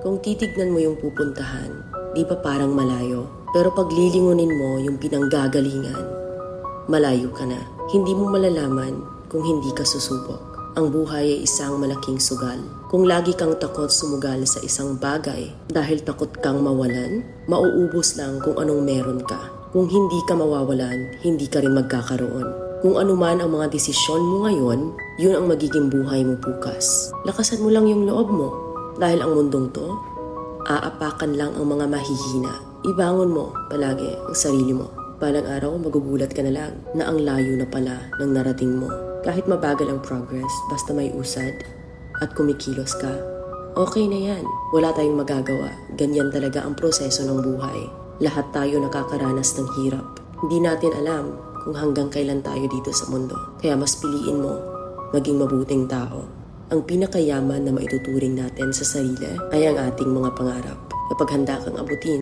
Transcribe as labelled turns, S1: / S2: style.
S1: Kung titignan mo yung pupuntahan, di ba parang malayo? Pero pag lilingunin mo yung pinanggagalingan, malayo ka na. Hindi mo malalaman kung hindi ka susubok. Ang buhay ay isang malaking sugal. Kung lagi kang takot sumugal sa isang bagay dahil takot kang mawalan, mauubos lang kung anong meron ka. Kung hindi ka mawawalan, hindi ka rin magkakaroon. Kung ano man ang mga desisyon mo ngayon, yun ang magiging buhay mo bukas. Lakasan mo lang yung loob mo. Dahil ang mundong to, aapakan lang ang mga mahihina. Ibangon mo palagi ang sarili mo. Balang araw, magugulat ka na lang na ang layo na pala ng narating mo. Kahit mabagal ang progress, basta may usad at kumikilos ka, okay na yan. Wala tayong magagawa. Ganyan talaga ang proseso ng buhay. Lahat tayo nakakaranas ng hirap. Hindi natin alam kung hanggang kailan tayo dito sa mundo. Kaya mas piliin mo maging mabuting tao. Ang pinakayaman na maituturing natin sa sarili ay ang ating mga pangarap. Kapag handa kang abutin